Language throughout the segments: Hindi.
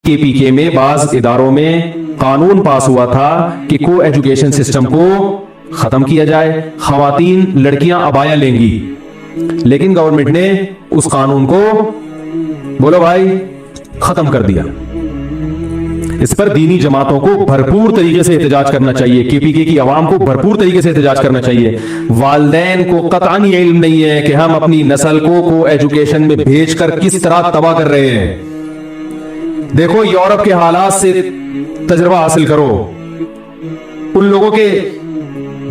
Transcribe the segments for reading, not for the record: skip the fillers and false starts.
केपीके में बाज इदारों में कानून पास हुआ था कि को एजुकेशन सिस्टम को खत्म किया जाए, खवातीन लड़कियां अबाया लेंगी, लेकिन गवर्नमेंट ने उस कानून को बोलो भाई खत्म कर दिया। इस पर दीनी जमातों को भरपूर तरीके से एहतजाज करना चाहिए, केपीके की आवाम को भरपूर तरीके से एहतजाज करना चाहिए। वालिदैन को कतई इल्म नहीं है कि हम अपनी नस्ल को एजुकेशन में भेजकर किस तरह तबाह कर रहे हैं। देखो यूरोप के हालात से तजर्बा हासिल करो, उन लोगों के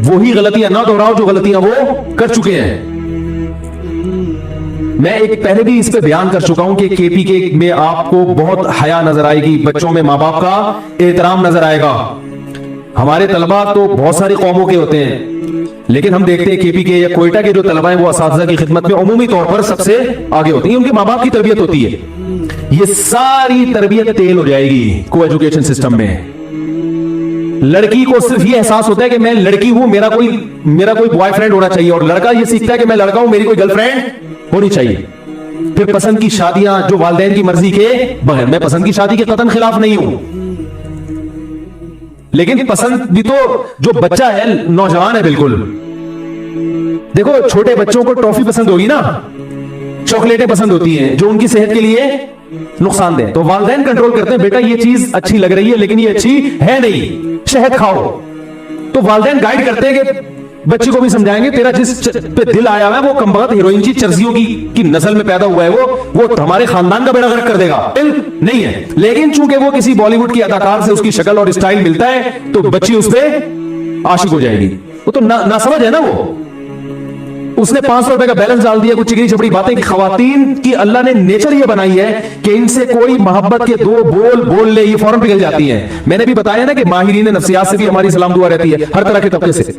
वही गलतियां ना दोहराओ जो गलतियां वो कर चुके हैं। मैं एक पहले भी इस पे बयान कर चुका हूं कि केपीके में आपको बहुत हया नजर आएगी, बच्चों में मां बाप का एहतराम नजर आएगा। हमारे तलबा तो बहुत सारी कौमों के होते हैं, लेकिन हम देखते हैं केपीके या कोयटा के जो तलबा हैं वो असातिज़ा की खिदमत में उमूमी तौर पर सबसे आगे होती है, उनके मां बाप की तरबियत होती है। ये सारी तरबियत तेल हो जाएगी को एजुकेशन सिस्टम में। लड़की को सिर्फ ये एहसास होता है कि मैं लड़की हूं, मेरा कोई बॉयफ्रेंड होना चाहिए, और लड़का ये सीखता है कि मैं लड़का हूं, मेरी कोई गर्लफ्रेंड होनी चाहिए। फिर पसंद की शादियां जो वालिदैन की मर्जी के बगैर, मैं पसंद की शादी के कतन खिलाफ नहीं हूं, लेकिन पसंद भी तो जो बच्चा है, नौजवान है बिल्कुल, देखो छोटे बच्चों को टॉफी पसंद होगी ना, चॉकलेटें पसंद होती हैं जो उनकी सेहत के लिए नुकसानदेह, तो वालिदैन कंट्रोल करते हैं बेटा ये चीज अच्छी लग रही है लेकिन ये अच्छी है नहीं, शहद खाओ। तो वालिदैन गाइड करते हैं कि बच्चे को भी समझाएंगे तेरा जिस पे दिल आया है वो कमबख्त हीरोइन की चर्जियों की नस्ल में पैदा हुआ है, वो हमारे खानदान का बेड़ा गर्क कर देगा, नहीं है। लेकिन चूंकि वो किसी बॉलीवुड की अदाकार से उसकी शक्ल और स्टाइल मिलता है तो बच्ची उस पर आशिक हो जाएगी। वो तो ना समझ है ना, वो उसने 500 रुपए का बैलेंस डाल दिया, कुछ चिकनी चपड़ी बातें कि खवातीन की अल्लाह ने नेचर ये बनाई है कि इनसे कोई मोहब्बत के दो बोल ले ये फौरन पिघल जाती हैं। मैंने भी बताया ना कि माहिरीन नफ्सियात से भी हमारी सलाम दुआ रहती है, हर तरह के तबके से।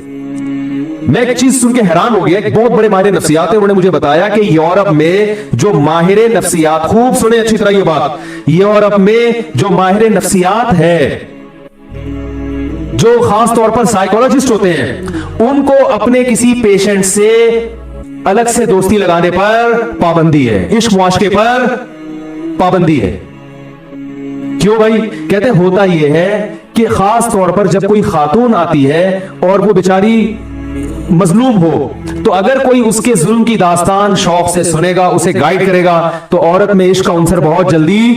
मैं एक चीज सुन के हैरान हो गया, एक बहुत बड़े माहिर नफ्सियात है, उन्होंने मुझे बताया कि यूरोप में जो माहिर नफ्सियात, खूब सुने अच्छी तरह ये बात, यूरोप में जो माहिर नफ्सियात है, जो खास तौर पर साइकोलॉजिस्ट होते हैं, उनको अपने किसी पेशेंट से अलग से दोस्ती लगाने पर पाबंदी है, इश्क मुआशके पर पाबंदी है। क्यों भाई? कहते होता यह है कि खास तौर पर जब कोई खातून आती है और वो बेचारी मजलूम हो, तो अगर कोई उसके जुल्म की दास्तान शौक से सुनेगा, उसे गाइड करेगा, तो औरत में इश्क का अंसर बहुत जल्दी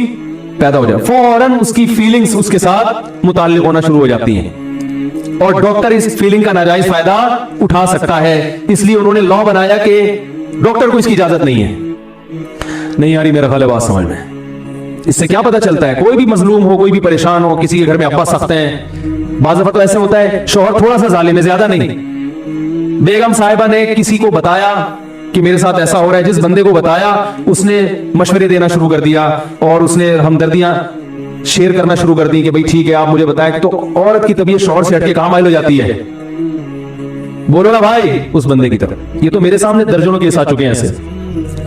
पैदा हो जाए, फौरन उसकी फीलिंग्स उसके साथ मुताल्लिक होना शुरू हो जाती हैं, और डॉक्टर इस फीलिंग का नाजायज फायदा उठा सकता है। इसलिए उन्होंने लॉ बनाया कि डॉक्टर को इसकी इजाजत नहीं है। नहीं आ रही मेरा ख्याल है बात समझ में? इससे क्या पता चलता है? कोई भी मजलूम हो, कोई भी परेशान हो, किसी के घर में अब्बा सख्त हैं, बाज़ दफा तो ऐसे होता है शौहर थोड़ा सा जालिम है, ज्यादा नहीं। बेगम साहिबा ने किसी को बताया कि मेरे साथ ऐसा हो रहा है, जिस बंदे को बताया उसने मशवरे देना शुरू कर दिया और उसने हमदर्दियां शेयर करना शुरू कर दी कि भाई ठीक है आप मुझे बताएं, तो औरत की तबीयत शौहर से हटके कहां माइल हो जाती है? बोलो ना भाई उस बंदे की तरफ। ये तो मेरे सामने दर्जनों केस आ चुके हैं ऐसे।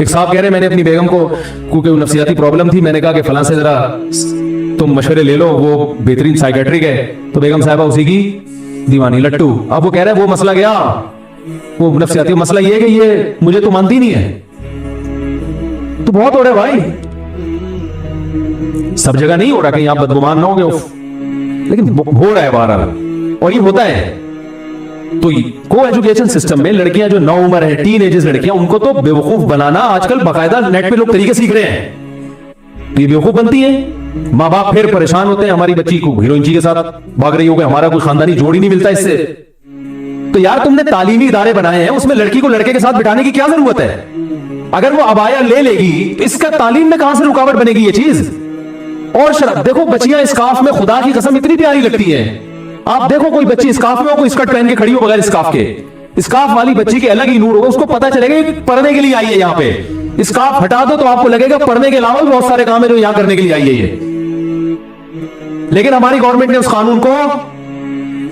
एक साहब कह रहे मैंने अपनी बेगम को, क्योंकि नफ्सियाती प्रॉब्लम थी, मैंने कहा कि फलां से जरा तुम मशवरे ले लो, वो बेहतरीन साइकेट्रिक है, तो बेगम साहिबा उसी की दीवानी लट्टू। अब वो कह रहे हैं वो मसला गया, वो नफ्सियाती मसला ये कि ये मुझे तो मानती नहीं है। तो बहुत हो रहा है भाई, सब जगह नहीं हो रहा, कहीं आप बदगुमान ना हो गए, लेकिन हो रहा है बहरहाल, और ये होता है। तो को एजुकेशन सिस्टम में लड़कियां जो नौ उम्र है, टीन एजेस लड़कियां, उनको तो बेवकूफ बनाना आजकल बाकायदा नेट पे लोग तरीके सीख रहे हैं, तो ये बेवकूफ बनती है। माँ बाप फिर परेशान होते हैं, हमारी बच्ची को हीरोइन जी के साथ भाग रही हो गई, हमारा कोई खानदानी जोड़ ही नहीं मिलता इससे। तो यार तुमने तालीमी इदारे बनाए हैं, उसमें लड़की को लड़के के साथ बिठाने की क्या जरूरत है? अगर वो अबाया ले लेगी, इसका तालीम में कहां से रुकावट बनेगी ये चीज? और शराब देखो, बच्चियां स्कार्फ में खुदा की कसम इतनी प्यारी लगती है। आप देखो कोई बच्ची स्कार्फ में हो, कोई स्कर्ट पहन के खड़ी हो बगैर स्कार्फ के, स्कार्फ वाली बच्ची के अलग ही नूर होगा, उसको पता चलेगा पढ़ने के लिए आई है यहाँ पे। स्कार्फ हटा दो तो आपको लगेगा पढ़ने के अलावा भी बहुत सारे काम है जो यहाँ करने के लिए आई है ये। लेकिन हमारी गवर्नमेंट ने उस कानून को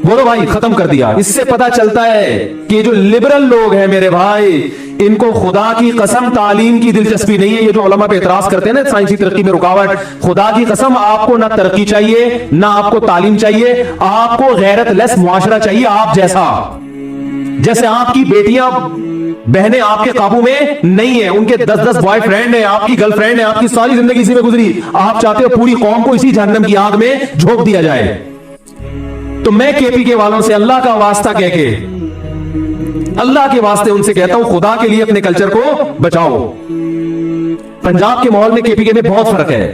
बोलो भाई खत्म कर दिया। इससे पता चलता है कि जो लिबरल लोग हैं मेरे भाई, इनको खुदा की कसम तालीम की दिलचस्पी नहीं है। ये जो उलमा पे एतराज करते हैं ना साइंसी तरक्की में रुकावट, खुदा की कसम आपको ना तरक्की चाहिए, ना आपको तालीम चाहिए, आपको गैरत लेस मुआशरा चाहिए। आप जैसा, जैसे आपकी बेटियां बहनें आपके काबू में नहीं है, उनके 10-10 बॉयफ्रेंड है, आपकी गर्लफ्रेंड है, आपकी सारी जिंदगी इसी में गुजरी। आप चाहते हो पूरी कौम को इसी जहन्नम की आग में झोंक दिया जाए। तो मैं केपीके वालों से अल्लाह का वास्ता कह के, अल्लाह के वास्ते उनसे कहता हूं, खुदा के लिए अपने कल्चर को बचाओ। पंजाब के माहौल में केपीके में बहुत फर्क है।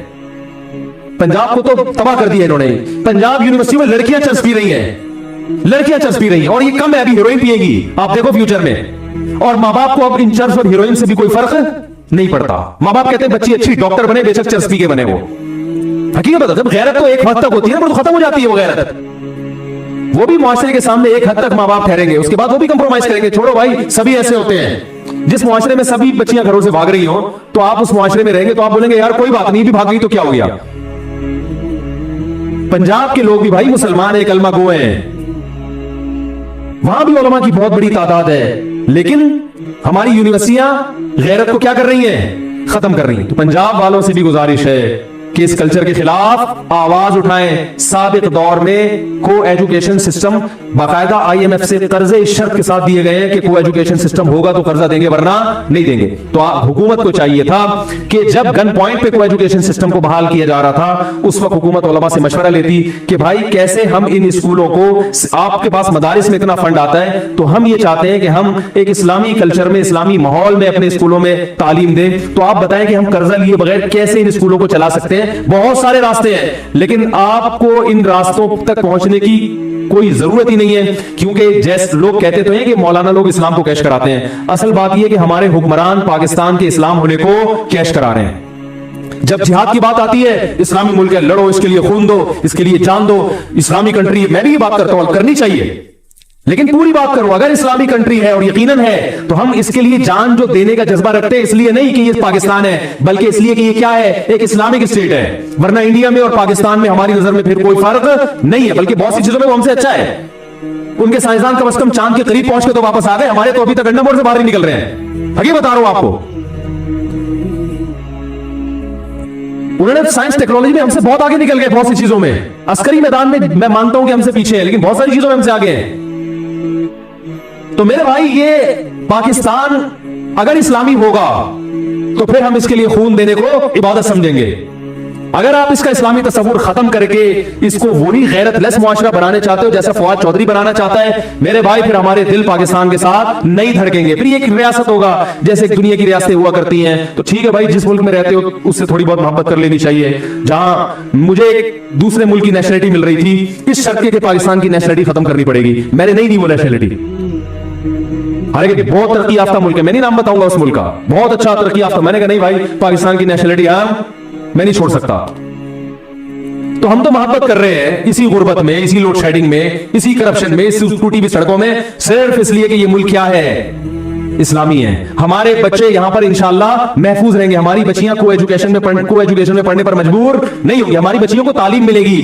पंजाब को तो तबाह कर दिया इन्होंने। पंजाब यूनिवर्सिटी में लड़कियां चर्च पी रही हैं, लड़कियां चर्च पी रही हैं, और ये कम है, अभी हीरोइन पिएगी, आप देखो फ्यूचर में। और मां बाप को अब इन चर्च और हीरोइन से भी कोई फर्क नहीं पड़ता। मां बाप कहते हैं बच्ची अच्छी डॉक्टर बने, बेशक चर्च पी के बने। वो हकीकत है, जब गैरत तो एक हद तक होती है ना, तो खत्म हो जाती है वो गैरत। वो भी मुआशरे के सामने एक हद तक मां बाप ठहरेंगे, उसके बाद वो भी कंप्रोमाइज करेंगे। छोड़ो भाई, सभी ऐसे होते हैं। जिस मुआशरे में सभी बच्चियां घरों से भाग रही हो, तो आप उस मुआशरे में रहेंगे तो आप बोलेंगे यार कोई बात नहीं, भी भाग गई तो क्या हो गया। पंजाब के लोग भी भाई मुसलमान है, कलमा गो हैं, वहां भी उलमा की बहुत बड़ी तादाद है, लेकिन हमारी यूनिवर्सिटियां गैरत को क्या कर रही हैं, खत्म कर रही हैं। तो पंजाब वालों से भी गुजारिश है कि इस कल्चर के खिलाफ आवाज उठाएं। साबिक दौर में को एजुकेशन सिस्टम बाकायदा IMF से कर्जे इस शर्त के साथ दिए गए हैं कि को एजुकेशन सिस्टम होगा तो कर्जा देंगे, वरना नहीं देंगे। तो हुकूमत को चाहिए था कि जब गन पॉइंट पे को एजुकेशन सिस्टम को बहाल किया जा रहा था, उस वक्त हुकूमत उलमा से मशवरा लेती कि भाई कैसे हम इन स्कूलों को, आपके पास मदारिस में इतना फंड आता है तो हम ये चाहते हैं कि हम एक इस्लामी कल्चर में, इस्लामी माहौल में अपने स्कूलों में तालीम दें। तो आप बताएं कि हम कर्जा लिए बगैर कैसे इन स्कूलों को चला सकते हैं। बहुत सारे रास्ते हैं, लेकिन आपको इन रास्तों तक पहुंचने की कोई जरूरत ही नहीं है, क्योंकि जैसे लोग कहते तो हैं कि मौलाना लोग इस्लाम को कैश कराते हैं। असल बात यह कि हमारे हुक्मरान पाकिस्तान के इस्लाम होने को कैश करा रहे हैं। जब जिहाद की बात आती है, इस्लामी मुल्क है, लड़ो, इसके लिए खून दो, इसके लिए जान दो, इस्लामी कंट्री, मैं भी ये बात करता हूं, करनी चाहिए, लेकिन पूरी बात करो। अगर इस्लामी कंट्री है और यकीनन है, तो हम इसके लिए जान जो देने का जज्बा रखते हैं, इसलिए नहीं कि ये पाकिस्तान है, बल्कि इसलिए कि ये क्या है, एक इस्लामिक स्टेट है। वरना इंडिया में और पाकिस्तान में हमारी नजर में फिर कोई फर्क नहीं है, बल्कि बहुत सी चीजों में वो हमसे अच्छा है। उनके साइंसदान कम से कम चांद के करीब पहुंच के तो वापस आ गए, हमारे तो अभी तक अंडा मोड़ से बाहर ही निकल रहे हैं। आगे बता रहा हूं आपको, उन्होंने साइंस टेक्नोलॉजी में हमसे बहुत आगे निकल गए। बहुत सी चीजों में, अस्करी मैदान में मैं मानता हूं कि हमसे पीछे है, लेकिन बहुत सारी चीजों में हमसे आगे हैं। तो मेरे भाई, ये पाकिस्तान अगर इस्लामी होगा तो फिर हम इसके लिए खून देने को इबादत समझेंगे। अगर आप इसका इस्लामी तस्वुर खत्म करके इसको वही गैरतलेस मुआशरा बनाने चाहते हो जैसा फवाद चौधरी बनाना चाहता है, मेरे भाई, फिर हमारे दिल पाकिस्तान के साथ नहीं धड़केंगे। फिर ये एक रियासत होगा जैसे दुनिया की रियासतें हुआ करती हैं। तो ठीक है भाई, जिस मुल्क में रहते हो उससे थोड़ी बहुत मोहब्बत कर लेनी चाहिए। जहां मुझे एक दूसरे मुल्क की नेशनलिटी मिल रही थी, इस शर्त के पाकिस्तान की नेशनलिटी खत्म करनी पड़ेगी, मैंने नहीं दी वो नेशनलिटी। हालांकि बहुत तरक्की याफ्ता मुल्क है, मैं नहीं नाम बताऊंगा उस मुल्क का, बहुत अच्छा तरक्की याफ्ता। मैंने कहा नहीं भाई, पाकिस्तान की नेशनलिटी मैं नहीं छोड़ सकता। तो हम तो मोहब्बत कर रहे हैं इसी गुर्बत में, इसी लोड शेडिंग में, इसी करप्शन में, इसी टूटी हुई सड़कों में, सिर्फ इसलिए कि ये मुल्क क्या है, इस्लामी है। हमारे बच्चे यहां पर इंशाअल्लाह महफूज रहेंगे, हमारी बच्चियां को एजुकेशन में पढ़ने पर मजबूर नहीं होंगी, हमारी बच्चियों को तालीम मिलेगी।